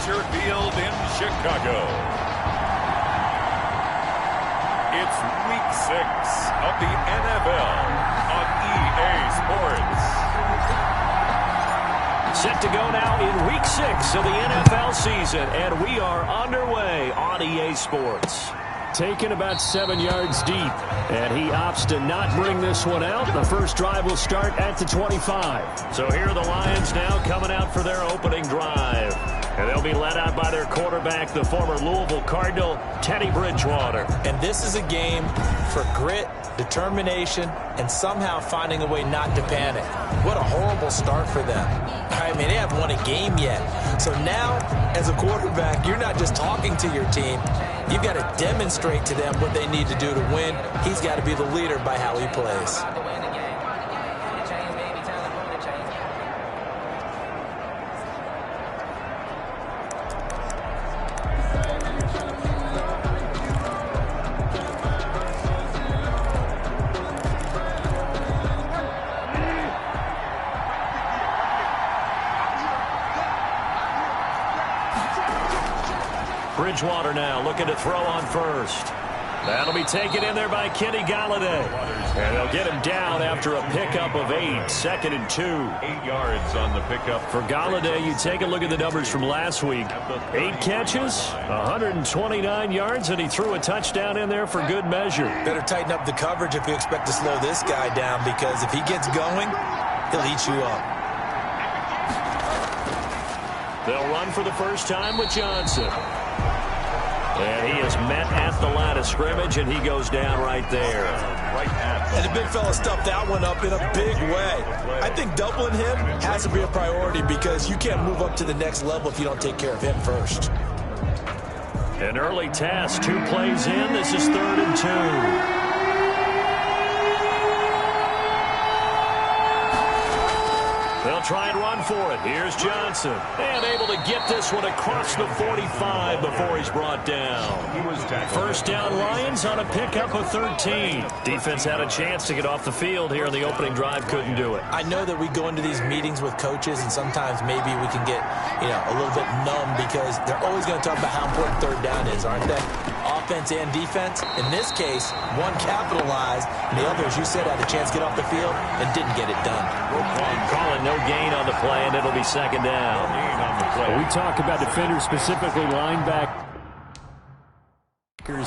Acrisure Field in Chicago. It's Week 6 of the NFL on EA Sports. Set to go now in Week 6 of the NFL season, and we are underway on EA Sports. Taken about 7 yards deep, and he opts to not bring this one out. The first drive will start at the 25. So here are the Lions now coming out for their opening drive. And they'll be led out by their quarterback, the former Louisville Cardinal, Teddy Bridgewater. And this is a game for grit, determination, and somehow finding a way not to panic. What a horrible start for them. I mean, they haven't won a game yet. So now, as a quarterback, you're not just talking to your team. You've got to demonstrate to them what they need to do to win. He's got to be the leader by how he plays. Bridgewater now looking to throw on first. That'll be taken in there by Kenny Galladay. And they'll get him down after a pickup of 8, 2nd and 2. 8 yards on the pickup. For Galladay, you take a look at the numbers from last week. 8 catches, 129 yards, and he threw a touchdown in there for good measure. Better tighten up the coverage if you expect to slow this guy down, because if he gets going, he'll eat you up. They'll run for the first time with Johnson. And he is met at the line of scrimmage, and he goes down right there. And the big fella stuffed that one up in a big way. I think doubling him has to be a priority, because you can't move up to the next level if you don't take care of him first. An early task, 2 plays in. This is 3rd and 2. They'll try and run for it. Here's Johnson. And able to get this one across the 45 before he's brought down. First down, Lions on a pickup of 13. Defense had a chance to get off the field here in the opening drive. Couldn't do it. I know that we go into these meetings with coaches, and sometimes maybe we can get, a little bit numb, because they're always going to talk about how important third down is, aren't they? Offense and defense. In this case, one capitalized, and the other, as you said, had a chance to get off the field and didn't get it done. Calling no gain on the play, and it'll be 2nd down. We talk about defenders, specifically linebackers,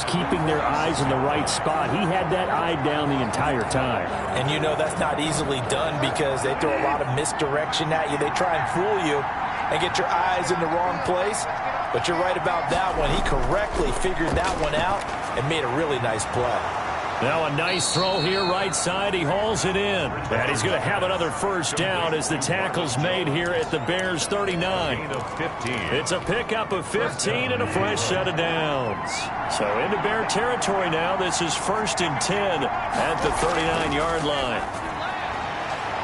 keeping their eyes in the right spot. He had that eye down the entire time. And that's not easily done, because they throw a lot of misdirection at you. They try and fool you and get your eyes in the wrong place. But you're right about that one. He correctly figured that one out and made a really nice play. Now a nice throw here right side. He hauls it in. And he's going to have another first down as the tackle's made here at the Bears 39. It's a pickup of 15 and a fresh set of downs. So into Bear territory now. This is 1st and 10 at the 39-yard line.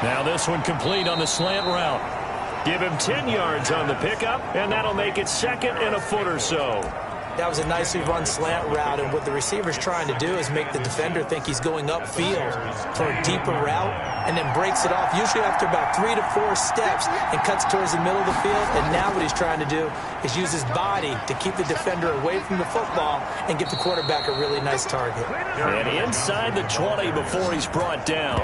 Now this one complete on the slant route. Give him 10 yards on the pickup, and that'll make it 2nd and a foot or so. That was a nicely run slant route, and what the receiver's trying to do is make the defender think he's going upfield for a deeper route, and then breaks it off, usually after about 3 to 4 steps, and cuts towards the middle of the field. And now what he's trying to do is use his body to keep the defender away from the football and give the quarterback a really nice target. And inside the 20 before he's brought down.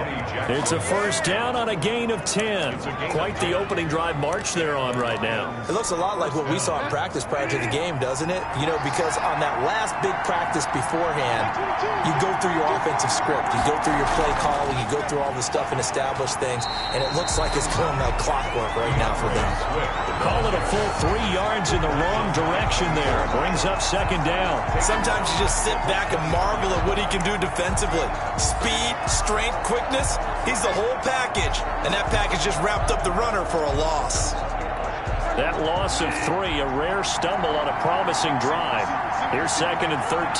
It's a first down on a gain of 10. Quite the opening drive march they're on right now. It looks a lot like what we saw in practice prior to the game, doesn't it? Because on that last big practice beforehand, you go through your offensive script, you go through your play calling, you go through all the stuff and establish things, and it looks like it's going like clockwork right now for them. Call it a full 3 yards in the wrong direction there. Brings up 2nd down. Sometimes you just sit back and marvel at what he can do defensively. Speed, strength, quickness, he's the whole package, and that package just wrapped up the runner for a loss. That loss of 3, a rare stumble on a promising drive. Here's 2nd and 13.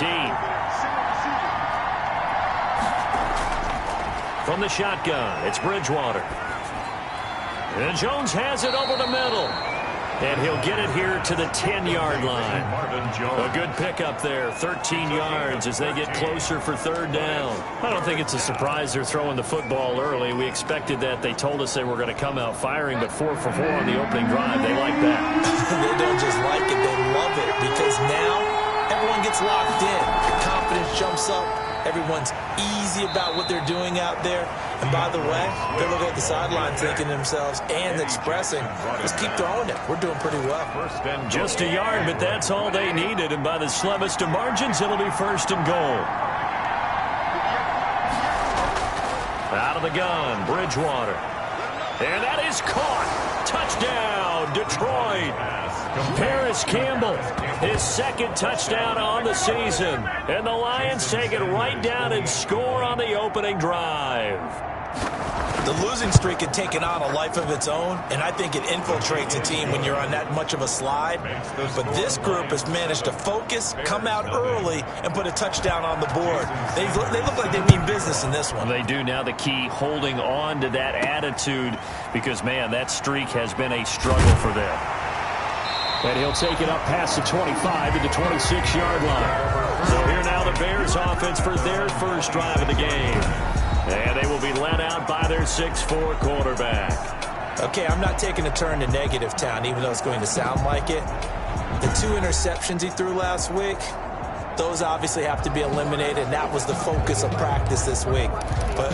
From the shotgun, it's Bridgewater. And Jones has it over the middle. And he'll get it here to the 10-yard line. A good pickup there, 13 yards as they get closer for 3rd down. I don't think it's a surprise they're throwing the football early. We expected that. They told us they were going to come out firing, but 4 for 4 on the opening drive. They like that. They don't just like gets locked in, confidence jumps up. Everyone's easy about what they're doing out there. And by the way, they're looking at the sideline thinking to themselves and expressing, let's keep throwing it. We're doing pretty well. Just a yard, but that's all they needed. And by the slimmest of margins, it'll be 1st and goal. Out of the gun, Bridgewater. And that is caught. Touchdown, Detroit. Paris Campbell, his 2nd touchdown on the season. And the Lions take it right down and score on the opening drive. The losing streak had taken on a life of its own, and I think it infiltrates a team when you're on that much of a slide. But this group has managed to focus, come out early, and put a touchdown on the board. They look like they mean business in this one. They do. Now the key, holding on to that attitude, because, man, that streak has been a struggle for them. And he'll take it up past the 25 to the 26-yard line. So here now the Bears offense for their first drive of the game. And they will be led out by their 6'4" quarterback. Okay, I'm not taking a turn to negative town, even though it's going to sound like it. The 2 interceptions he threw last week, those obviously have to be eliminated. That was the focus of practice this week. But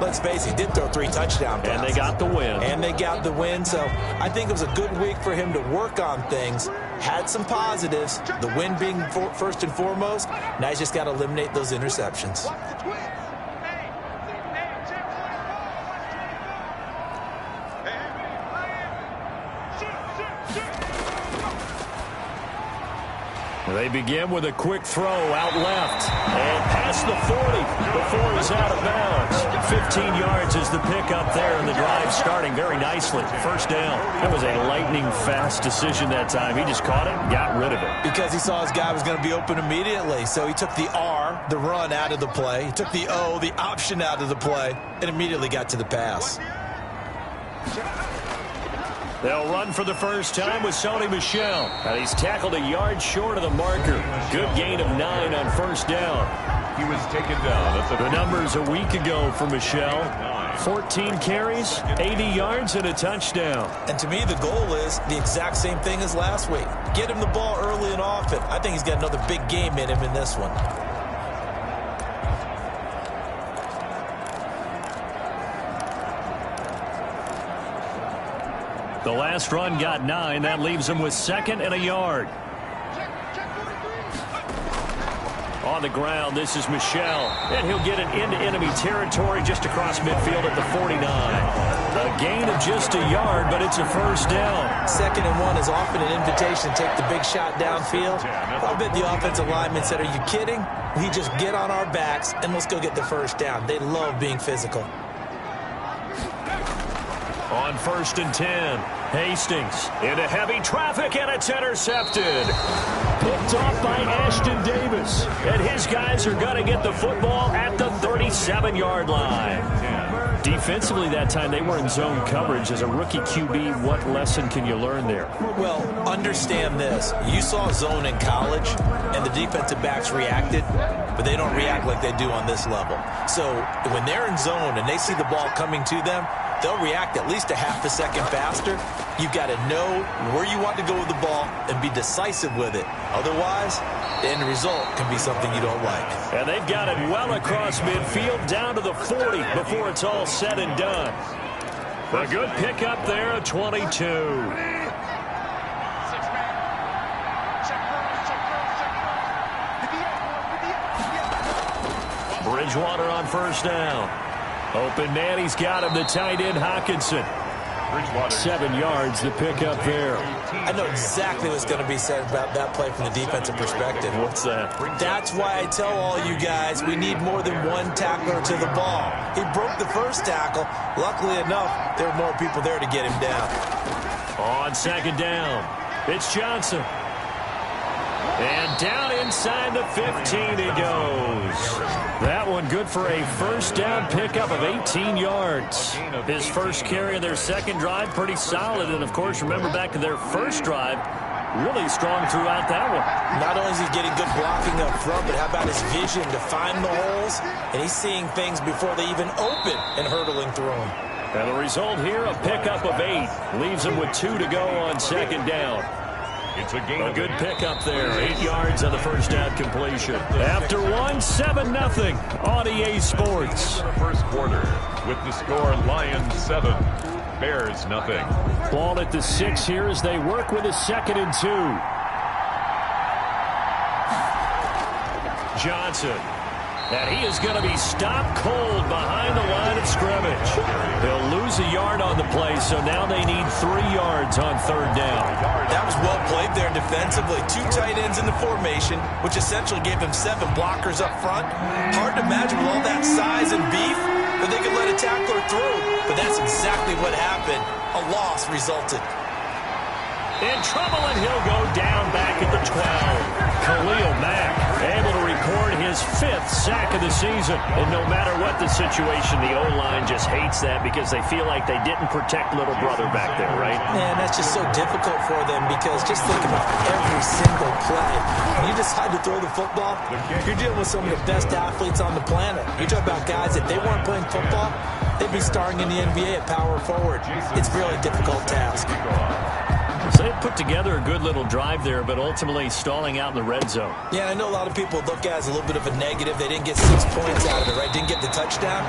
let's face it, he did throw 3 touchdown passes. And they got the win. And they got the win. So I think it was a good week for him to work on things. Had some positives, the win being first and foremost. Now he's just got to eliminate those interceptions. They begin with a quick throw out left and past the 40 before he's out of bounds. 15 yards is the pickup there, and the drive starting very nicely. 1st down. That was a lightning-fast decision that time. He just caught it and got rid of it. Because he saw his guy was going to be open immediately. So he took the R, the run, out of the play. He took the O, the option, out of the play, and immediately got to the pass. They'll run for the first time with Sony Michel. And he's tackled a yard short of the marker. Good gain of 9 on 1st down. He was taken down. The numbers a week ago for Michel. 14 carries, 80 yards, and a touchdown. And to me, the goal is the exact same thing as last week. Get him the ball early and often. I think he's got another big game in him in this one. The last run got 9. That leaves him with 2nd and a yard. On the ground, this is Michel. And he'll get it into enemy territory just across midfield at the 49. A gain of just a yard, but it's a 1st down. 2nd and 1 is often an invitation to take the big shot downfield. I bet the offensive lineman said, are you kidding? We just get on our backs and let's go get the 1st down. They love being physical. On 1st and 10, Hastings into heavy traffic, and it's intercepted. Picked off by Ashton Davis. And his guys are going to get the football at the 37-yard line. Defensively that time, they were in zone coverage. As a rookie QB, what lesson can you learn there? Well, understand this. You saw zone in college, and the defensive backs reacted, but they don't react like they do on this level. So when they're in zone and they see the ball coming to them, they'll react at least a half a second faster. You've got to know where you want to go with the ball and be decisive with it. Otherwise, the end result can be something you don't like. And they've got it well across midfield down to the 40 before it's all said and done. A good pickup there, a 22. Bridgewater on 1st down. Open man, he's got him, the tight end Hawkinson. 7 yards, the pickup there. I know exactly what's going to be said about that play from the defensive perspective. What's that? That's why I tell all you guys we need more than one tackler to the ball. He broke the 1st tackle. Luckily enough, there were more people there to get him down. On 2nd down, it's Johnson. And down inside the 15 he goes. That one good for a 1st down pickup of 18 yards. His first carry of their 2nd drive, pretty solid. And, of course, remember back to their 1st drive, really strong throughout that one. Not only is he getting good blocking up front, but how about his vision to find the holes? And he's seeing things before they even open and hurdling through them. And the result here, a pickup of 8. Leaves him with 2 to go on 2nd down. It's a gain. A good pickup there. 8 yards on the first down completion. After one, 7-0 on EA Sports. First quarter with the score Lions 7, Bears nothing. Ball at the 6 here as they work with a 2nd and 2. Johnson. And he is going to be stopped cold behind the line of scrimmage. They'll lose a yard on the play, so now they need 3 yards on 3rd down. That was well played there defensively. 2 tight ends in the formation, which essentially gave them 7 blockers up front. Hard to imagine with all that size and beef that they could let a tackler through. But that's exactly what happened. A loss resulted. In trouble, and he'll go down back at the 12. Khalil Mack able to record his 5th sack of the season. And no matter what the situation, the O-line just hates that because they feel like they didn't protect little brother back there, right? Man, that's just so difficult for them because just think about every single play. When you decide to throw the football, you're dealing with some of the best athletes on the planet. You talk about guys, if they weren't playing football, they'd be starring in the NBA at power forward. It's a really difficult task. So they put together a good little drive there, but ultimately stalling out in the red zone. Yeah, I know a lot of people look at it as a little bit of a negative. They didn't get 6 points out of it, right? Didn't get the touchdown.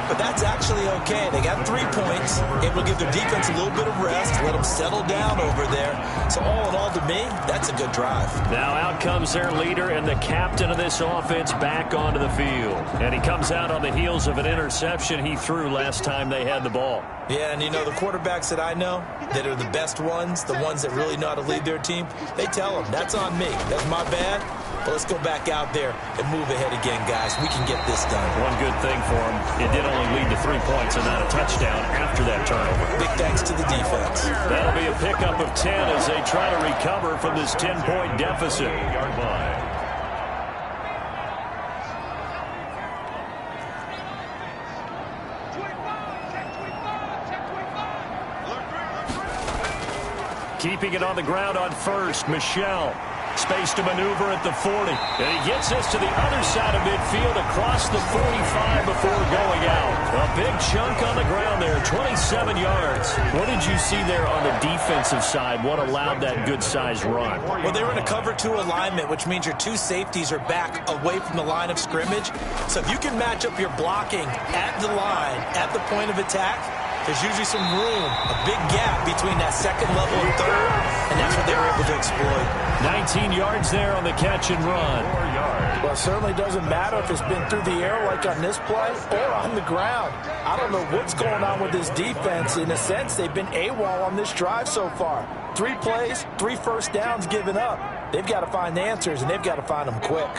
But that's actually okay. They got 3 points. Able to give their defense a little bit of rest, let them settle down over there. So all in all, to me, that's a good drive. Now out comes their leader and the captain of this offense back onto the field. And he comes out on the heels of an interception he threw last time they had the ball. Yeah, and you know, the quarterbacks that I know that are the best ones, the ones that really know how to lead their team, they tell them, that's on me. That's my bad. But let's go back out there and move ahead again, guys. We can get this done. One good thing for them, it did only lead to 3 points and not a touchdown after that turnover. Big thanks to the defense. That'll be a pickup of 10 as they try to recover from this 10-point deficit. Yard line. Keeping it on the ground on first, Michelle. Space to maneuver at the 40. And he gets this to the other side of midfield across the 45 before going out. A big chunk on the ground there, 27 yards. What did you see there on the defensive side? What allowed that good-sized run? Well, they were in a cover 2 alignment, which means your 2 safeties are back away from the line of scrimmage. So if you can match up your blocking at the line, at the point of attack, there's usually some room, a big gap between that 2nd level and 3rd, and that's what they were able to exploit. 19 yards there on the catch and run. 4 yards. Well, it certainly doesn't matter if it's been through the air like on this play or on the ground. I don't know what's going on with this defense. In a sense, they've been AWOL on this drive so far. 3 plays, 3 first downs given up. They've got to find the answers, and they've got to find them quick.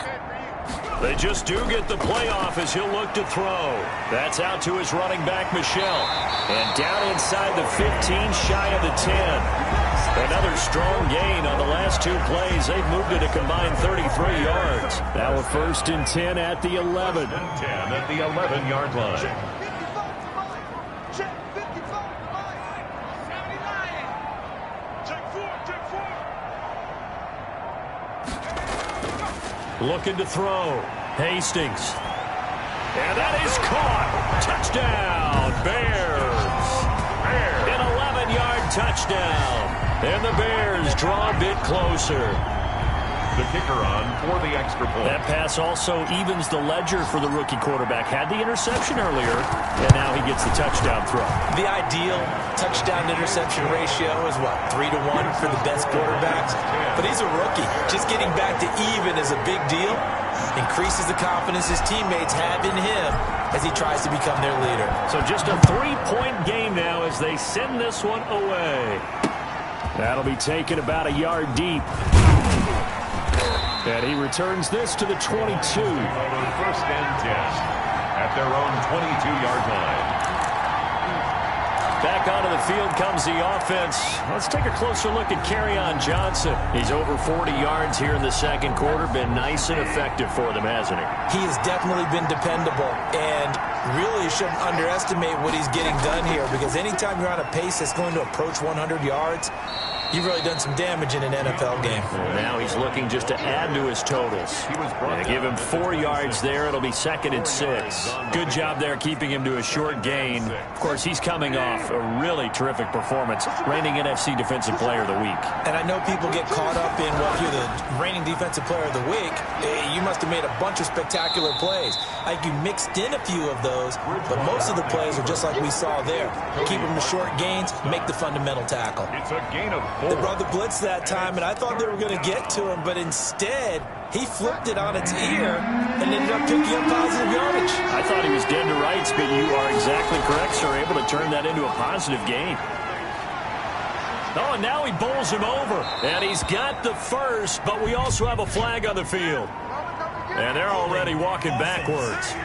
They just do get the playoff as he'll look to throw. That's out to his running back, Michelle. And down inside the 15, shy of the 10. Another strong gain on the last 2 plays. They've moved it a combined 33 yards. Now a 1st and 10 at the 11. 10 at the 11-yard line. Looking to throw. Hastings. And that is caught. Touchdown, Bears. An 11-yard touchdown. And the Bears draw a bit closer. The kicker on for the extra point. That pass also evens the ledger for the rookie quarterback. Had the interception earlier, and now he gets the touchdown throw. The ideal touchdown-interception ratio is, what, 3-1 for the best quarterbacks? But he's a rookie. Just getting back to even is a big deal. Increases the confidence his teammates have in him as he tries to become their leader. So just a 3-point game now as they send this one away. That'll be taken about a yard deep. And he returns this to the 22. 1st and 10 at their own 22-yard line. Back onto the field comes the offense. Let's take a closer look at Kerryon Johnson. He's over 40 yards here in the 2nd quarter. Been nice and effective for them, hasn't he? He has definitely been dependable. And really shouldn't underestimate what he's getting done here, because anytime you're on a pace that's going to approach 100 yards, You've really done some damage in an NFL game. Well, now he's looking just to add to his totals. And to give him 4 yards there, it'll be 2nd and 6. Good job there keeping him to a short gain. Of course, he's coming off a really terrific performance, reigning NFC Defensive Player of the Week. And I know people get caught up in, well, if you're the reigning Defensive Player of the Week, you must have made a bunch of spectacular plays. Like you mixed in a few of those, but most of the plays are just like we saw there. Keep them to short gains, make the fundamental tackle. It's a gain of 4. They brought the blitz that time, and I thought they were going to get to him, but instead, he flipped it on its ear and ended up picking up positive yardage. I thought he was dead to rights, but you are exactly correct, sir. Able to turn that into a positive gain. Oh, and now he bowls him over. And he's got the first, but we also have a flag on the field. And they're already walking backwards.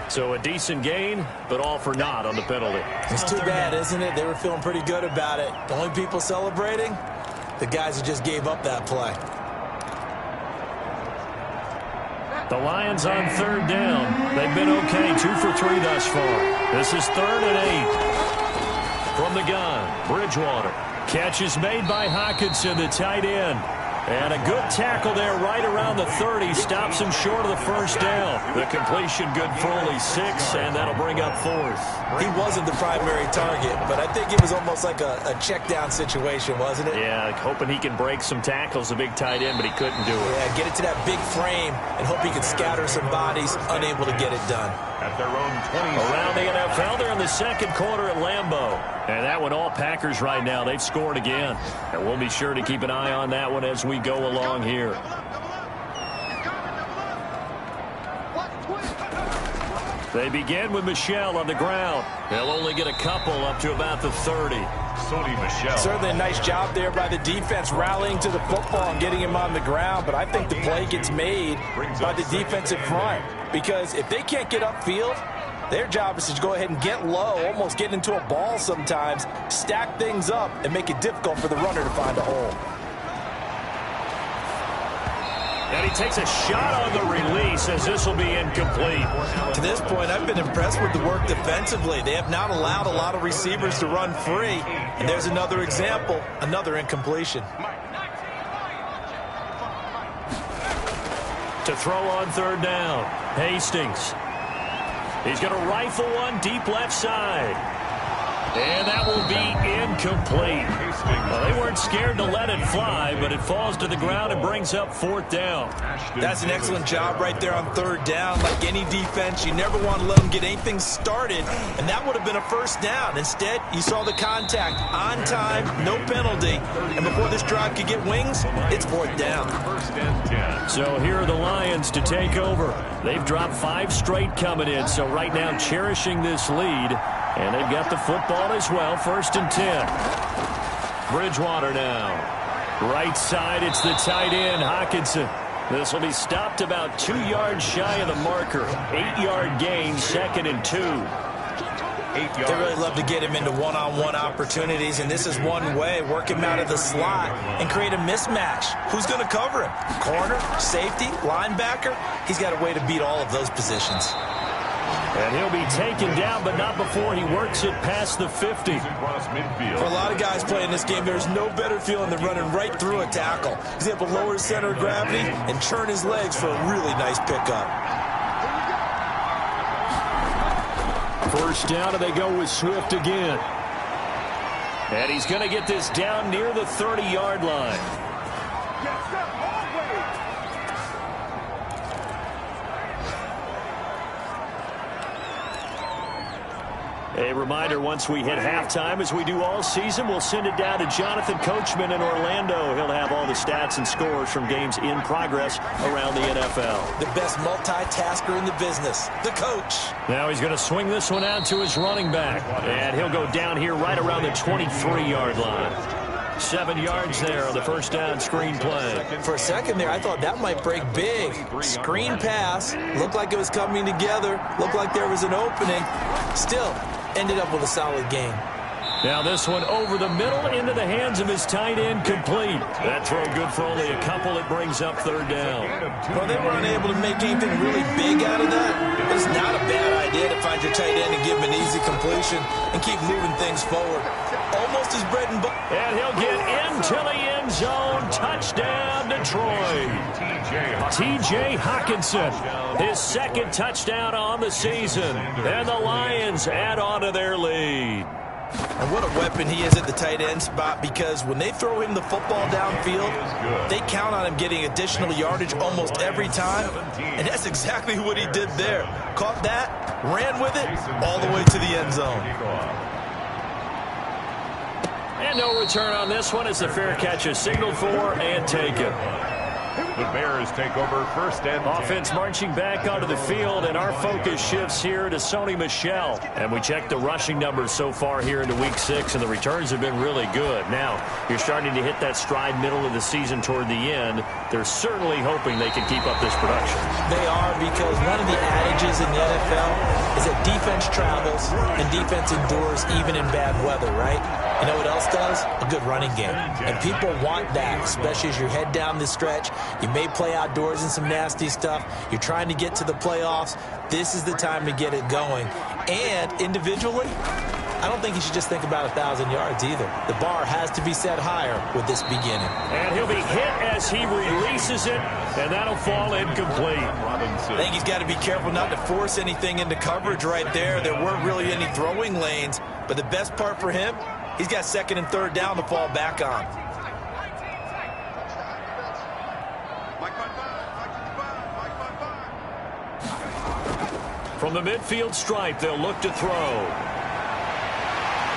So a decent gain, but all for naught on the penalty. It's too bad, isn't it? They were feeling pretty good about it. The only people celebrating, the guys who just gave up that play. The Lions on 3rd down. They've been okay, 2 for 3 thus far. This is 3rd and 8. From the gun, Bridgewater. Catch is made by Hockenson, the tight end. And a good tackle there right around the 30. Stops him short of the first down. The completion good for only 6, and that'll bring up 4th. He wasn't the primary target, but I think it was almost like a check down situation, wasn't it? Yeah, like hoping he can break some tackles, the big tight end, but he couldn't do it. Yeah, get it to that big frame and hope he can scatter some bodies, unable to get it done. At their own 20. Around the NFL, they're in the 2nd quarter at Lambeau. And that one, all Packers right now. They've scored again. And we'll be sure to keep an eye on that one as we go along here. They begin with Michel on the ground. They'll only get a couple up to about the 30. Sony Michel. Certainly a nice job there by the defense rallying to the football and getting him on the ground, but I think the play gets made by the defensive front because if they can't get upfield, their job is to go ahead and get low, almost get into a ball sometimes, stack things up, and make it difficult for the runner to find a hole. And he takes a shot on the release as this will be incomplete. To this point, I've been impressed with the work defensively. They have not allowed a lot of receivers to run free. And there's another example, another incompletion. To throw on 3rd down, Hastings. He's going to rifle one deep left side. And that will be incomplete. Well, they weren't scared to let it fly, but it falls to the ground and brings up 4th down. That's an excellent job right there on 3rd down. Like any defense, you never want to let them get anything started, and that would have been a 1st down. Instead, you saw the contact on time, no penalty, and before this drive could get wings, it's 4th down. 1st and 10. So here are the Lions to take over. They've dropped 5 straight coming in, so right now cherishing this lead. And they've got the football as well. 1st and 10. Bridgewater now. Right side, it's the tight end, Hockenson. This will be stopped about 2 yards shy of the marker. 8-yard gain, 2nd and 2. 8 yards. They really love to get him into one-on-one opportunities, and this is one way. Work him out of the slot and create a mismatch. Who's going to cover him? Corner, safety, linebacker? He's got a way to beat all of those positions. And he'll be taken down, but not before he works it past the 50. Across midfield. For a lot of guys playing this game, there's no better feeling than running right through a tackle. He's able to lower his center of gravity and churn his legs for a really nice pickup. 1st down, and they go with Swift again. And he's going to get this down near the 30-yard line. A reminder, once we hit halftime, as we do all season, we'll send it down to Jonathan Coachman in Orlando. He'll have all the stats and scores from games in progress around the NFL. The best multitasker in the business, the coach. Now he's going to swing this one out to his running back. And he'll go down here right around the 23-yard line. 7 yards there on the 1st down screen play. For a second there, I thought that might break big. Screen pass. Looked like it was coming together. Looked like there was an opening. Still, ended up with a solid game. Now this one over the middle into the hands of his tight end, complete. That throw good for only a couple. It brings up 3rd down. Well, they were unable to make anything really big out of that. But it's not a bad idea to find your tight end and give him an easy completion and keep moving things forward. almost his bread and butter. And he'll get into the end zone. Touchdown, Detroit. T.J. Hawkinson, his second touchdown on the season. And the Lions add on to their lead. And what a weapon he is at the tight end spot, because when they throw him the football downfield, they count on him getting additional yardage almost every time. And that's exactly what he did there. Caught that, ran with it, all the way to the end zone. And no return on this one as the fair catch is signaled for and taken. The Bears take over first and 10. Offense marching back onto the field, and our focus shifts here to Sony Michel. And we check the rushing numbers so far here into Week 6, and the returns have been really good. Now, you're starting to hit that stride middle of the season toward the end. They're certainly hoping they can keep up this production. They are, because one of the adages in the NFL is that defense travels and defense endures even in bad weather, right? You know what else does? A good running game. And people want that, especially as you head down the stretch. You may play outdoors in some nasty stuff. You're trying to get to the playoffs. This is the time to get it going. And individually, I don't think you should just think about 1,000 yards either. The bar has to be set higher with this beginning. And he'll be hit as he releases it, and that'll fall incomplete. I think he's got to be careful not to force anything into coverage right there. There weren't really any throwing lanes, but the best part for him, he's got second and third down to fall back on. From the midfield stripe, they'll look to throw.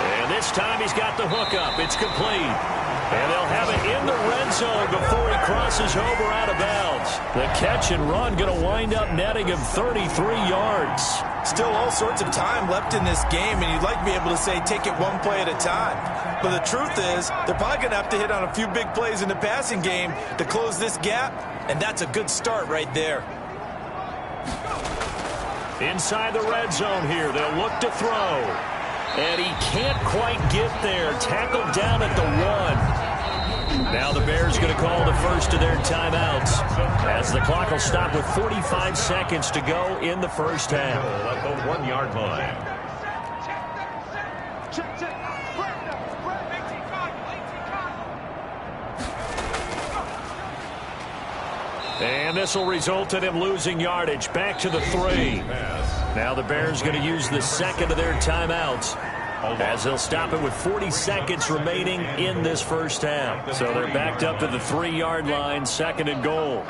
And this time he's got the hook up. It's complete. And they'll have it in the red zone before he crosses over out of bounds. The catch and run going to wind up netting him 33 yards. Still all sorts of time left in this game, and you'd like to be able to say take it one play at a time. But the truth is, they're probably going to have to hit on a few big plays in the passing game to close this gap, and that's a good start right there. Inside the red zone here, they'll look to throw. And he can't quite get there. Tackled down at the 1. Now the Bears going to call the first of their timeouts, as the clock will stop with 45 seconds to go in the first half. At the 1-yard line. And this will result in him losing yardage. Back to the 3. Now the Bears going to use the second of their timeouts, as they'll stop it with 40 seconds remaining in this first half. So they're backed up to the 3-yard line, second and goal.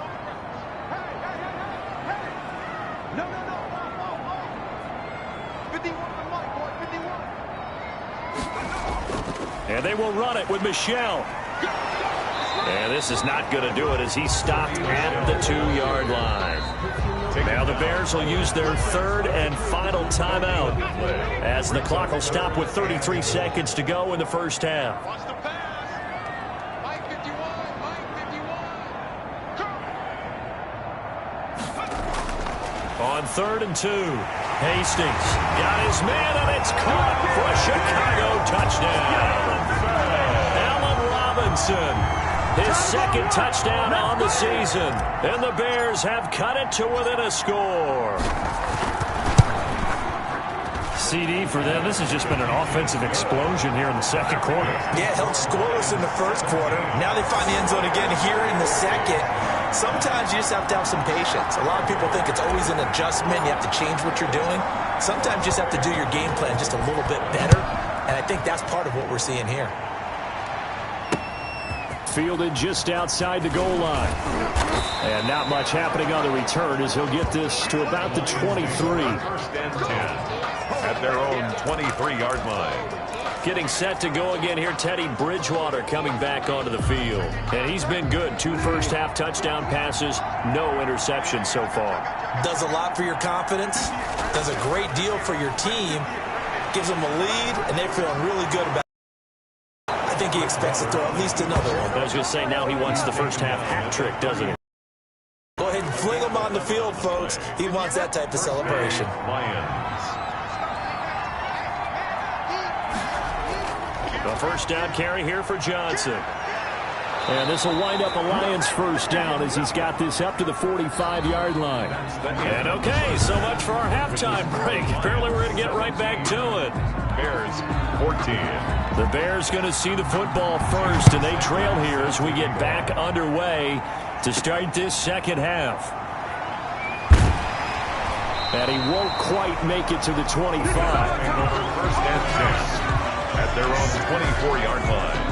And they will run it with Michel. And this is not going to do it, as he stopped at the 2-yard line. Now the Bears will use their third and final timeout, as the clock will stop with 33 seconds to go in the first half. On 3rd and 2, Hastings got his man, and it's caught for a Chicago touchdown. Allen Robinson, his second touchdown on the season, and the Bears have cut it to within a score. CD for them. This has just been an offensive explosion here in the second quarter. Yeah, held scoreless in the first quarter. Now they find the end zone again here in the second. Sometimes you just have to have some patience. A lot of people think it's always an adjustment. You have to change what you're doing. Sometimes you just have to do your game plan just a little bit better, and I think that's part of what we're seeing here. Fielded just outside the goal line. And not much happening on the return, as he'll get this to about the 23. First and 10 at their own 23-yard line. Getting set to go again here, Teddy Bridgewater coming back onto the field. And he's been good. 2 first-half touchdown passes, no interceptions so far. Does a lot for your confidence, does a great deal for your team, gives them a lead, and they're feeling really good about it. I think he expects to throw at least another one. I was going to say, now he wants the first-half hat trick, doesn't he? Go ahead and fling him on the field, folks. He wants that type of celebration. Lions. The first down carry here for Johnson. And this will wind up a Lions first down, as he's got this up to the 45-yard line. And okay, so much for our halftime break. Apparently we're going to get right back to it. Bears 14, The Bears going to see the football first, and they trail here as we get back underway to start this second half. And he won't quite make it to the 25. First and 10 at their own 24-yard line.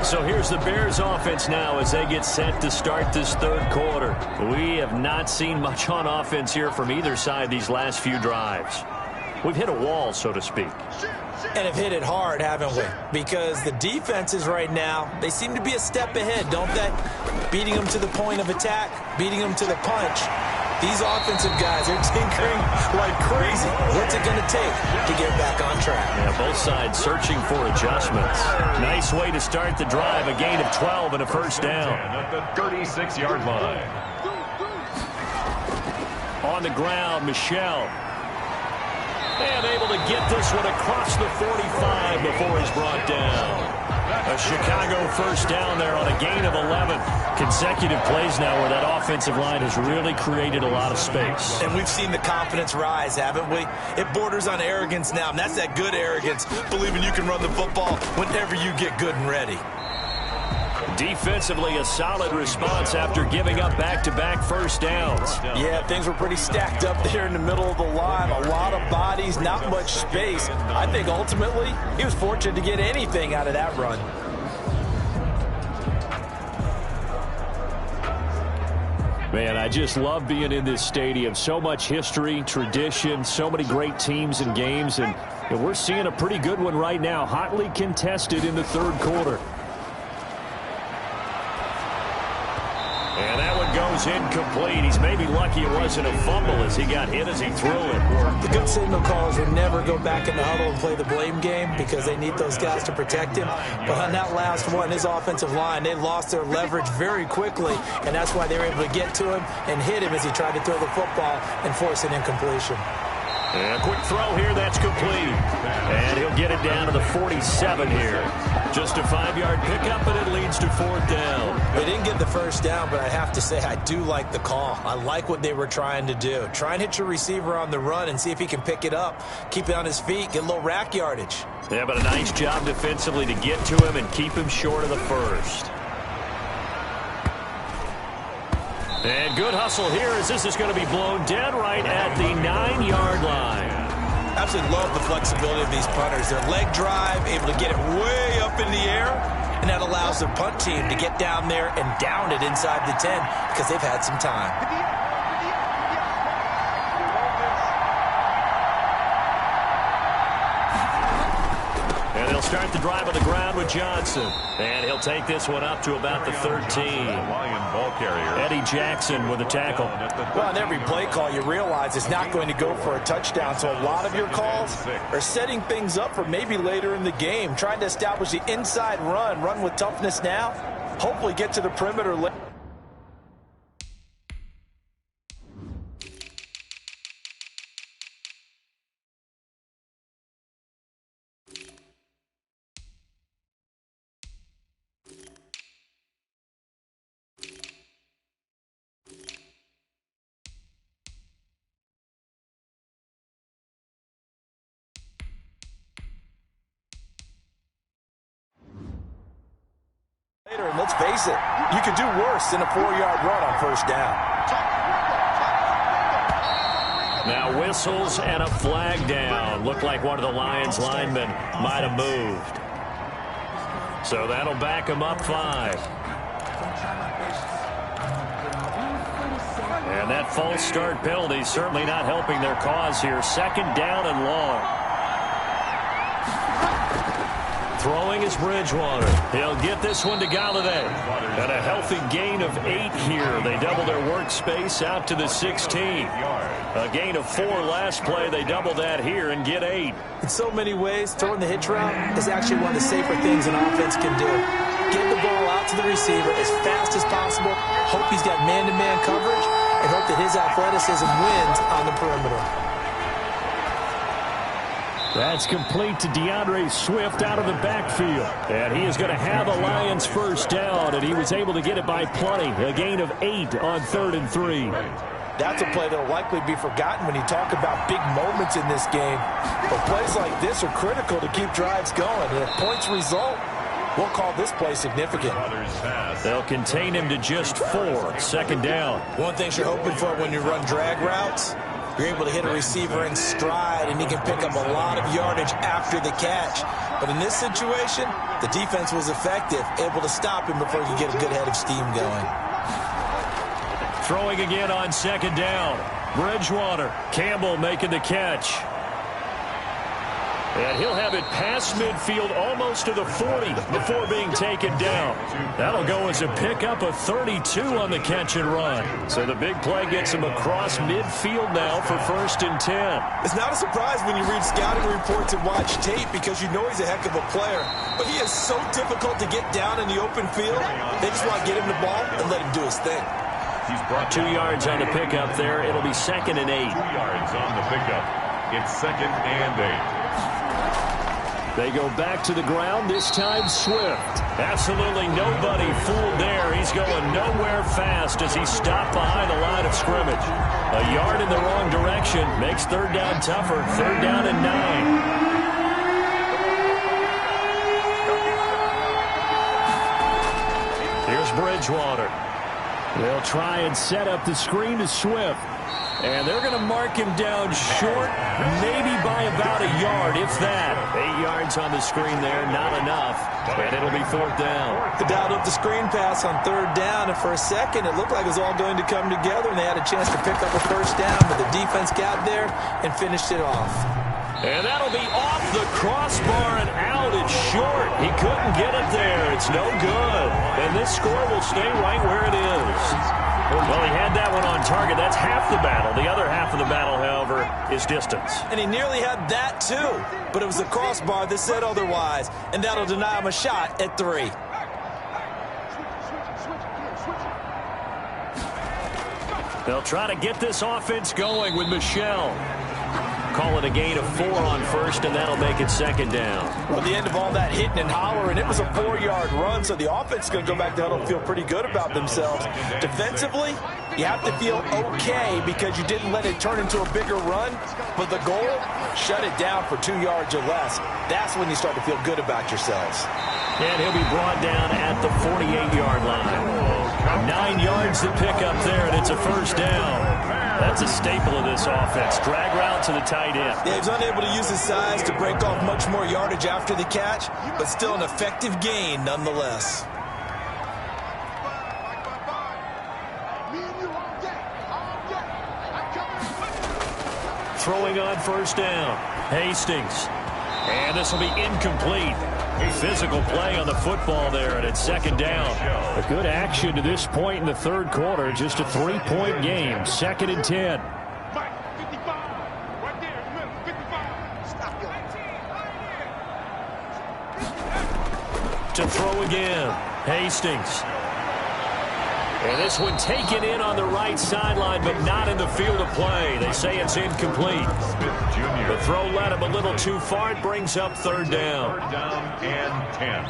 So here's the Bears offense now as they get set to start this third quarter. We have not seen much on offense here from either side these last few drives. We've hit a wall, so to speak. And have hit it hard, haven't we? Because the defenses right now, they seem to be a step ahead, don't they? Beating them to the point of attack, beating them to the punch. These offensive guys are tinkering like crazy. What's it going to take to get back on track? Yeah, both sides searching for adjustments. Nice way to start the drive. A gain of 12 and a first down. At the 36-yard line. On the ground, Michel. And able to get this one across the 45 before he's brought down. A Chicago first down there on a gain of 11. Consecutive plays now where that offensive line has really created a lot of space. And we've seen the confidence rise, haven't we? It borders on arrogance now, and that's that good arrogance, believing you can run the football whenever you get good and ready. Defensively, a solid response after giving up back-to-back first downs. Yeah, things were pretty stacked up there in the middle of the line. A lot of bodies, not much space. I think ultimately he was fortunate to get anything out of that run. Man, I just love being in this stadium. So much history, tradition, so many great teams and games, and we're seeing a pretty good one right now, hotly contested in the third quarter. And that one goes incomplete. He's maybe lucky it wasn't a fumble as he got hit as he threw it. The good signal callers would never go back in the huddle and play the blame game because they need those guys to protect him. But on that last one, his offensive line, they lost their leverage very quickly, and that's why they were able to get to him and hit him as he tried to throw the football and force an incompletion. And a quick throw here, that's complete. And he'll get it down to the 47 here. Just a 5-yard pickup, and it leads to fourth down. They didn't get the first down, but I have to say I do like the call. I like what they were trying to do. Try and hit your receiver on the run and see if he can pick it up. Keep it on his feet, get a little rack yardage. Yeah, but a nice job defensively to get to him and keep him short of the first. And good hustle here as this is going to be blown dead right at the 9-yard line. Absolutely love the flexibility of these punters. Their leg drive, able to get it way up in the air, and that allows their punt team to get down there and down it inside the 10 because they've had some time. And they'll start the drive on the ground with Johnson. And he'll take this one up to about the 13. Eddie Jackson with a tackle. Well, on every play call, you realize it's not going to go for a touchdown. So a lot of your calls are setting things up for maybe later in the game, trying to establish the inside run with toughness now, hopefully get to the perimeter later. And let's face it, you could do worse than a 4-yard run on first down. Now whistles and a flag down. Looked like one of the Lions linemen might have moved. So that'll back him up 5. And that false start penalty certainly not helping their cause here. Second down and long. Throwing is Bridgewater. He'll get this one to Galladay. And a healthy gain of 8 here. They double their workspace out to the 16. A gain of 4 last play. They double that here and get 8. In so many ways, throwing the hitch route is actually one of the safer things an offense can do. Get the ball out to the receiver as fast as possible. Hope he's got man-to-man coverage and hope that his athleticism wins on the perimeter. That's complete to DeAndre Swift out of the backfield. And he is going to have a Lions first down, and he was able to get it by plenty. A gain of 8 on 3rd and 3. That's a play that will likely be forgotten when you talk about big moments in this game. But plays like this are critical to keep drives going. And if points result, we'll call this play significant. They'll contain him to just 4. Second down. One thing you're hoping for when you run drag routes, you're able to hit a receiver in stride, and he can pick up a lot of yardage after the catch. But in this situation, the defense was effective, able to stop him before he could get a good head of steam going. Throwing again on second down. Bridgewater. Campbell making the catch. And he'll have it past midfield almost to the 40 before being taken down. That'll go as a pickup of 32 on the catch and run. So the big play gets him across midfield now for 1st and 10. It's not a surprise when you read scouting reports and watch tape because you know he's a heck of a player. But he is so difficult to get down in the open field. They just want to get him the ball and let him do his thing. He's brought 2 yards on the pickup there. It'll be 2nd and 8. 2 yards on the pickup. It's 2nd and 8. They go back to the ground, this time Swift. Absolutely nobody fooled there. He's going nowhere fast as he stopped behind the line of scrimmage. A yard in the wrong direction makes 3rd down tougher. 3rd down and 9. Here's Bridgewater. They'll try and set up the screen to Swift. And they're going to mark him down short, maybe by about a yard, if that. 8 yards on the screen there, not enough. And it'll be 4th down. The dialed up the screen pass on 3rd down, and for a second it looked like it was all going to come together, and they had a chance to pick up a 1st down, but the defense got there and finished it off. And that'll be off the crossbar and out. It's short. He couldn't get it there. It's no good. And this score will stay right where it is. Well, he had that one on target. That's half the battle. The other half of the battle, however, is distance. And he nearly had that, too. But it was the crossbar that said otherwise. And that'll deny him a shot at 3. They'll try to get this offense going with Michel. Call it a gain of 4 on 1st, and that'll make it 2nd down. Well, the end of all that hitting and hollering, it was a 4-yard run, so the offense is going to go back down and feel pretty good about themselves. Defensively, you have to feel okay because you didn't let it turn into a bigger run, but the goal, shut it down for 2 yards or less. That's when you start to feel good about yourselves. And he'll be brought down at the 48-yard line. 9 yards to pick up there, and it's a 1st down. That's a staple of this offense. Drag route to the tight end. Yeah, he's unable to use his size to break off much more yardage after the catch, but still an effective gain nonetheless. Throwing on 1st down. Hastings. And this will be incomplete. Physical play on the football there, and it's 2nd down. A good action to this point in the 3rd quarter. Just a 3-point game. 2nd and 10. To throw again. Hastings. And this one taken in on the right sideline, but not in the field of play. They say it's incomplete. The throw led him a little too far. It brings up 3rd down. 3rd down and 10.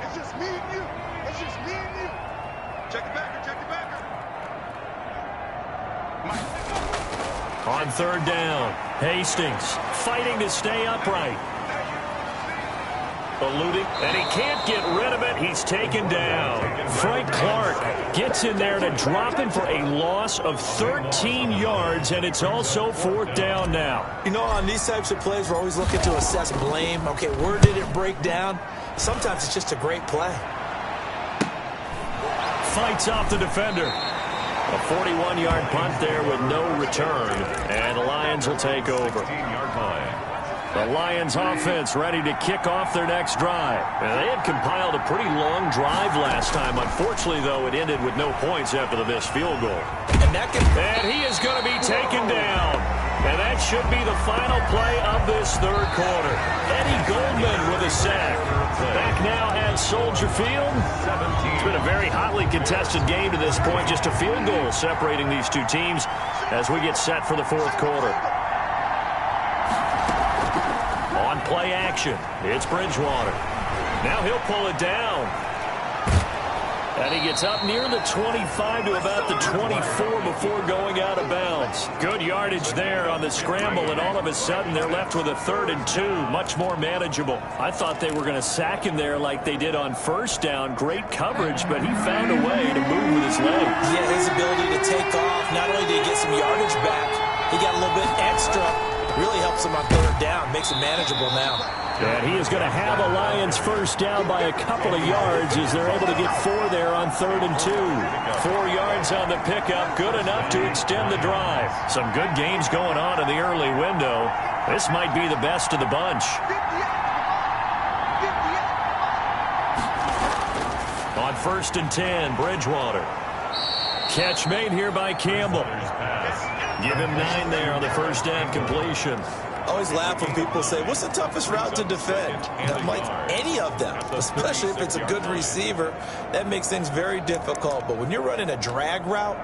It's just me and you. It's just me and you. Check the backer. Check the backer. On 3rd down, Hastings fighting to stay upright. Eluding, and he can't get rid of it. He's taken down. Frank Clark gets in there to drop him for a loss of 13 yards, and it's also 4th down now. You know, on these types of plays, we're always looking to assess blame. Okay, where did it break down? Sometimes it's just a great play. Fights off the defender. A 41-yard punt there with no return, and the Lions will take over. 15-yard line. The Lions offense ready to kick off their next drive. Now, they had compiled a pretty long drive last time. Unfortunately, though, it ended with no points after the missed field goal. And he is going to be taken down. And that should be the final play of this 3rd quarter. Eddie Goldman with a sack. Back now at Soldier Field. It's been a very hotly contested game to this point. Just a field goal separating these two teams as we get set for the 4th quarter. On play action, it's Bridgewater. Now he'll pull it down. And he gets up near the 25 to about the 24 before going out of bounds. Good yardage there on the scramble, and all of a sudden they're left with a 3rd and 2, much more manageable. I thought they were going to sack him there like they did on first down. Great coverage, but he found a way to move with his legs. Yeah, his ability to take off, not only did he get some yardage back, he got a little bit extra. Really helps him on 3rd down, makes it manageable now. And he is going to have a Lions first down by a couple of yards as they're able to get 4 there on 3rd and 2. 4 yards on the pickup, good enough to extend the drive. Some good games going on in the early window. This might be the best of the bunch. On 1st and 10, Bridgewater. Catch made here by Campbell. Give him 9 there on the first down completion. Always laugh when people say, what's the toughest route to defend? I'm like, any of them, especially if it's a good receiver. That makes things very difficult. But when you're running a drag route,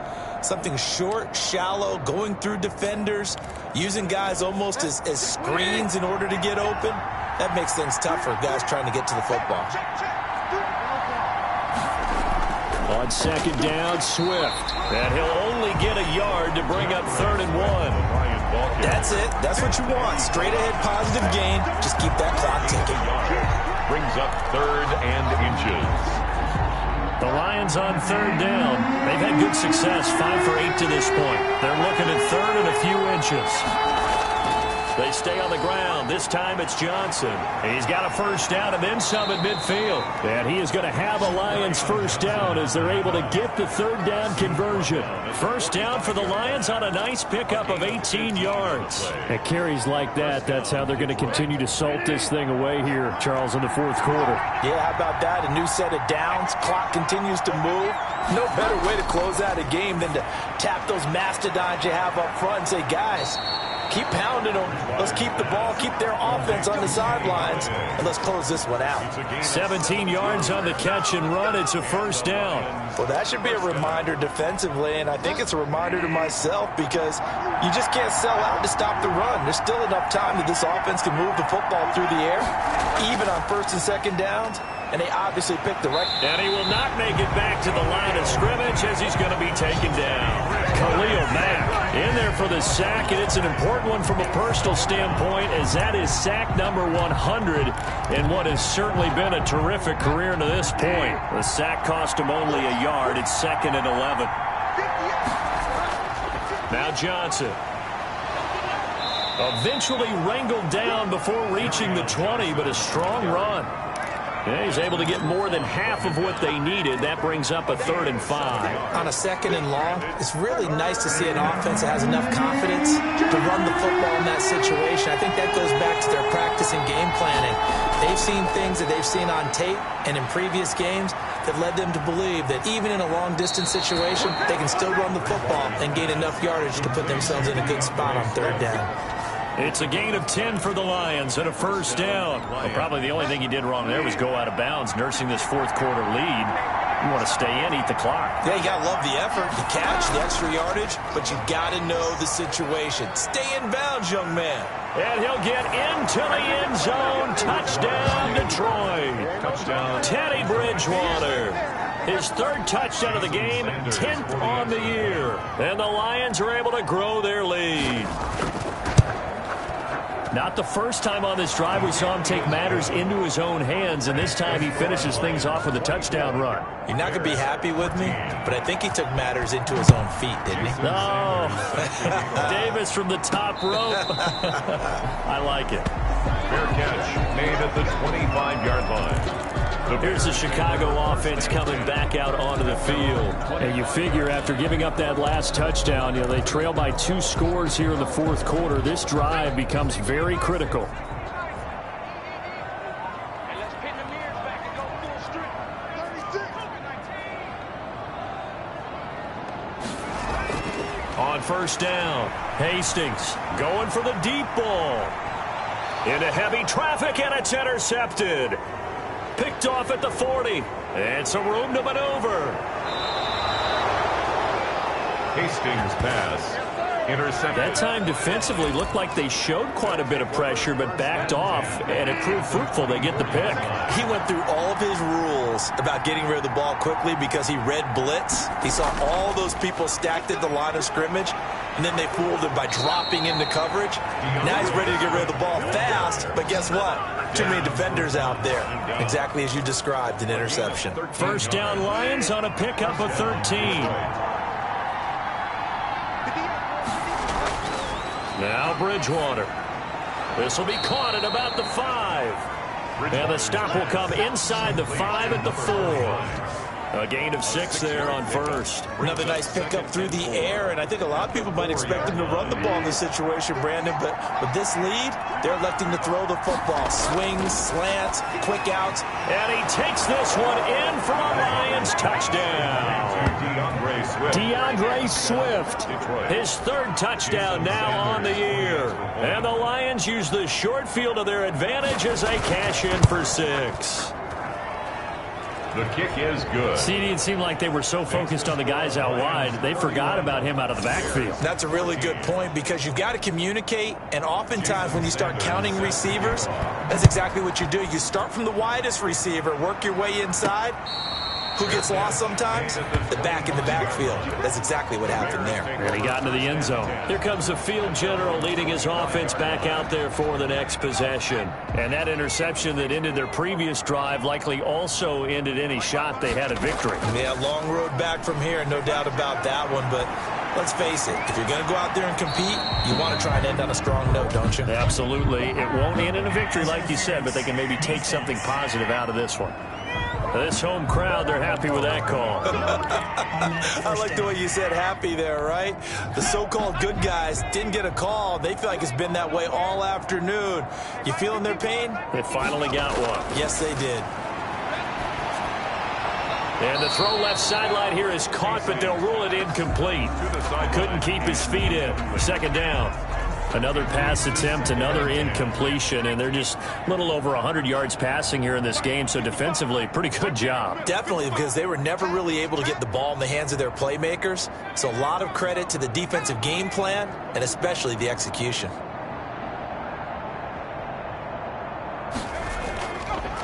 something short, shallow, going through defenders, using guys almost as screens in order to get open, that makes things tough for guys trying to get to the football. On 2nd down, Swift. And he'll only get a yard to bring up 3rd and 1. That's it. That's what you want. Straight ahead positive gain. Just keep that clock ticking. Brings up 3rd and inches. The Lions on 3rd down. They've had good success, 5 for 8 to this point. They're looking at 3rd and a few inches. They stay on the ground. This time it's Johnson. He's got a first down and then some at midfield. And he is going to have a Lions first down as they're able to get the 3rd down conversion. First down for the Lions on a nice pickup of 18 yards. At carries like that, that's how they're going to continue to salt this thing away here, Charles, in the 4th quarter. Yeah, how about that? A new set of downs. Clock continues to move. No better way to close out a game than to tap those mastodons you have up front and say, guys, keep pounding them. Let's keep the ball, keep their offense on the sidelines, and let's close this one out. 17 yards on the catch and run. It's a first down. Well, that should be a reminder defensively, and I think it's a reminder to myself because you just can't sell out to stop the run. There's still enough time that this offense can move the football through the air, even on 1st and 2nd downs, and they obviously picked the right. And he will not make it back to the line of scrimmage as he's going to be taken down. Khalil Mack in there for the sack, and it's an important one from a personal standpoint as that is sack number 100 in what has certainly been a terrific career to this point. The sack cost him only a yard. It's 2nd and 11. Now Johnson. Eventually wrangled down before reaching the 20, but a strong run. Yeah, he's able to get more than half of what they needed. That brings up a 3rd and 5. On a 2nd and long, it's really nice to see an offense that has enough confidence to run the football in that situation. I think that goes back to their practice and game planning. They've seen things that they've seen on tape and in previous games that led them to believe that even in a long-distance situation, they can still run the football and gain enough yardage to put themselves in a good spot on 3rd down. It's a gain of 10 for the Lions and a first down. Well, probably the only thing he did wrong there was go out of bounds, nursing this 4th quarter lead. You want to stay in, eat the clock. Yeah, you got to love the effort, the catch, the extra yardage, but you got to know the situation. Stay in bounds, young man. And he'll get into the end zone. Touchdown, Detroit. Touchdown. Teddy Bridgewater. His 3rd touchdown of the game, 10th on the year. And the Lions are able to grow their lead. Not the first time on this drive we saw him take matters into his own hands, and this time he finishes things off with a touchdown run. You're not going to be happy with me, but I think he took matters into his own feet, didn't he? No. Davis from the top rope. I like it. Fair catch made at the 25-yard line. Here's the Chicago offense coming back out onto the field. And you figure after giving up that last touchdown, they trail by 2 scores here in the 4th quarter. This drive becomes very critical. On first down, Hastings going for the deep ball. Into heavy traffic, and it's intercepted. Picked off at the 40. And some room to maneuver. Hastings pass Intercepted. That time defensively looked like they showed quite a bit of pressure, but backed off, and it proved fruitful. They get the pick. He went through all of his rules about getting rid of the ball quickly because he read blitz. He saw all those people stacked at the line of scrimmage, and then they fooled him by dropping into coverage. Now he's ready to get rid of the ball fast, but guess what? Too many defenders out there. Exactly as you described, an interception. First down Lions on a pickup of 13. Now Bridgewater. This will be caught at about the 5. And the stop will come inside the 5 at the 4. A gain of 6 there on first. Another nice pickup through the air, and I think a lot of people might expect him to run the ball in this situation, Brandon, but with this lead, they're electing to throw the football. Swings, slants, quick outs. And he takes this one in for a Lions touchdown. DeAndre Swift, his 3rd touchdown now on the year. And the Lions use the short field to their advantage as they cash in for 6. The kick is good. See, it seemed like they were so focused on the guys out wide, they forgot about him out of the backfield. That's a really good point because you've got to communicate, and oftentimes when you start counting receivers, that's exactly what you do. You start from the widest receiver, work your way inside. Who gets lost sometimes? The back in the backfield. That's exactly what happened there. And he got into the end zone. Here comes the field general leading his offense back out there for the next possession. And that interception that ended their previous drive likely also ended any shot they had at victory. Yeah, long road back from here, no doubt about that one. But let's face it, if you're going to go out there and compete, you want to try and end on a strong note, don't you? Absolutely. It won't end in a victory like you said, but they can maybe take something positive out of this one. This home crowd, they're happy with that call. I like the way you said happy there, right? The so-called good guys didn't get a call. They feel like it's been that way all afternoon. You feeling their pain? They finally got one. Yes, they did. And the throw left sideline here is caught, but they'll rule it incomplete. Couldn't keep his feet in. 2nd down. Another pass attempt, another incompletion, and they're just a little over 100 yards passing here in this game, so defensively, pretty good job. Definitely, because they were never really able to get the ball in the hands of their playmakers, so a lot of credit to the defensive game plan and especially the execution.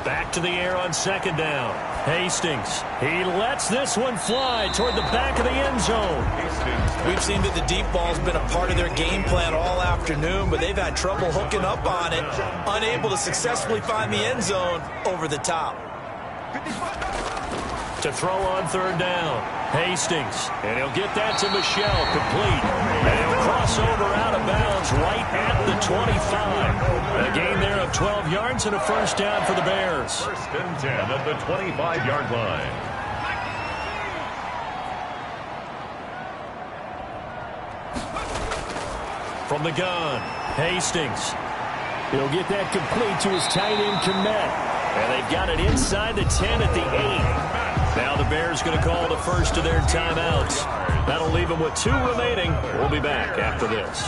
Back to the air on 2nd down. Hastings, he lets this one fly toward the back of the end zone. We've seen that the deep ball's been a part of their game plan all afternoon, but they've had trouble hooking up on it, unable to successfully find the end zone over the top. To throw on 3rd down. Hastings, and he'll get that to Michelle, complete. And he'll cross over out of bounds right at the 25. A gain there of 12 yards and a 1st down for the Bears. 1st and 10 at the 25-yard line. From the gun, Hastings. He'll get that complete to his tight end, Kmet. And they've got it inside the 10 at the 8. Now the Bears going to call the first of their timeouts. That'll leave them with 2 remaining. We'll be back after this.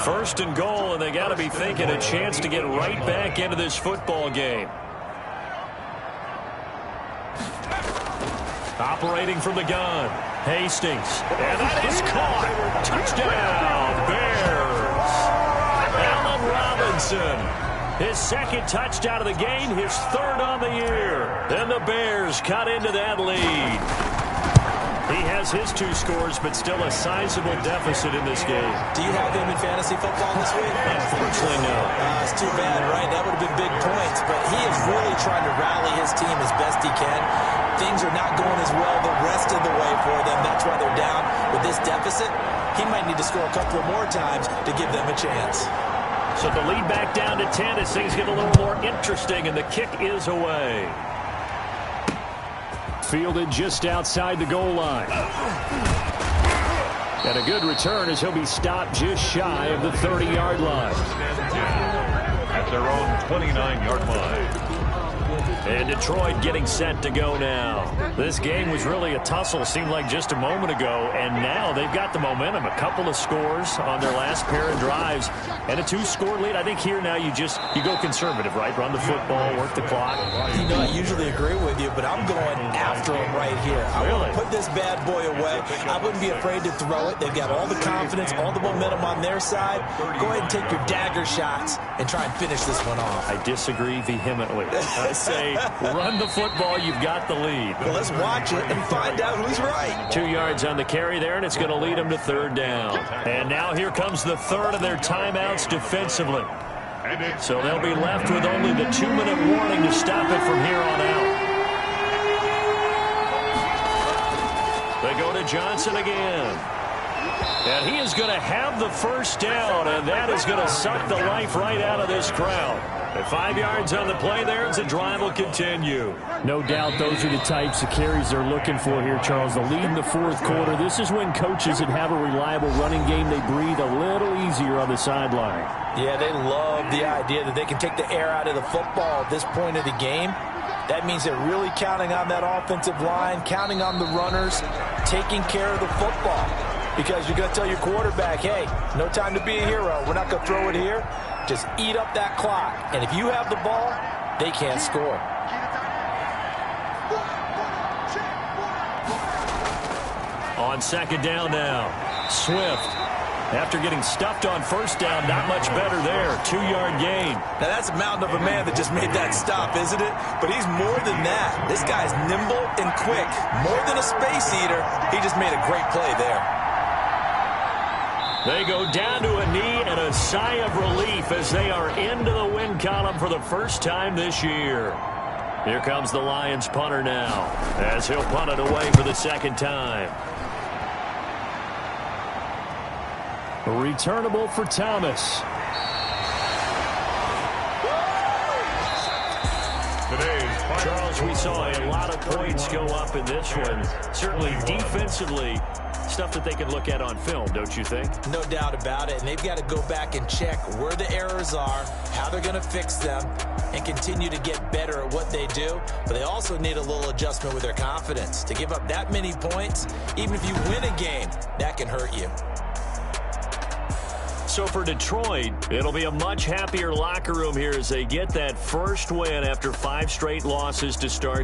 1st and goal, and they got to be thinking a chance to get right back into this football game. Operating from the gun, Hastings. And that is caught. Touchdown, Bears. Allen Robinson. His 2nd touchdown of the game, his 3rd on the year. Then the Bears cut into that lead. He has his 2 scores, but still a sizable deficit in this game. Do you have him in fantasy football this week? Unfortunately, no. It's too bad, right? That would have been big points, but he is really trying to rally his team as best he can. Things are not going as well the rest of the way for them. That's why they're down with this deficit. He might need to score a couple of more times to give them a chance. So the lead back down to 10 as things get a little more interesting, and the kick is away. Fielded just outside the goal line. And a good return as he'll be stopped just shy of the 30-yard line. At their own 29-yard line. And Detroit getting set to go now. This game was really a tussle, seemed like just a moment ago, and now they've got the momentum. A couple of scores on their last pair of drives, and a 2-score lead. I think here now you go conservative, right? Run the football, work the clock. You know, I usually agree with you, but I'm going after them right here. I want to put this bad boy away. I wouldn't be afraid to throw it. They've got all the confidence, all the momentum on their side. Go ahead and take your dagger shots and try and finish this one off. I disagree vehemently. I say run the football. You've got the lead. Well, let's watch it and find out who's right. 2 yards on the carry there, and it's going to lead them to third down. And now here comes the third of their timeouts defensively. So they'll be left with only the 2-minute warning to stop it from here on out. They go to Johnson again. And he is going to have the first down, and that is going to suck the life right out of this crowd. At 5 yards on the play there, as the drive will continue. No doubt those are the types of carries they're looking for here, Charles. The lead in the fourth quarter. This is when coaches that have a reliable running game, they breathe a little easier on the sideline. Yeah, they love the idea that they can take the air out of the football at this point of the game. That means they're really counting on that offensive line, counting on the runners, taking care of the football. Because you're going to tell your quarterback, hey, no time to be a hero. We're not going to throw it here. Just eat up that clock. And if you have the ball, they can't score. On second down now, Swift. After getting stuffed on first down, not much better there. 2-yard gain. Now, that's a mountain of a man that just made that stop, isn't it? But he's more than that. This guy's nimble and quick. More than a space eater. He just made a great play there. They go down to a knee and a sigh of relief as they are into the win column for the first time this year. Here comes the Lions punter now, as he'll punt it away for the second time. Returnable for Thomas. Charles, we saw a lot of points go up in this one. Certainly defensively, stuff that they can look at on film, don't you think? No doubt about it. And they've got to go back and check where the errors are, how they're going to fix them, and continue to get better at what they do. But they also need a little adjustment with their confidence. To give up that many points, even if you win a game, that can hurt you. So for Detroit, it'll be a much happier locker room here as they get that first win after 5 straight losses to start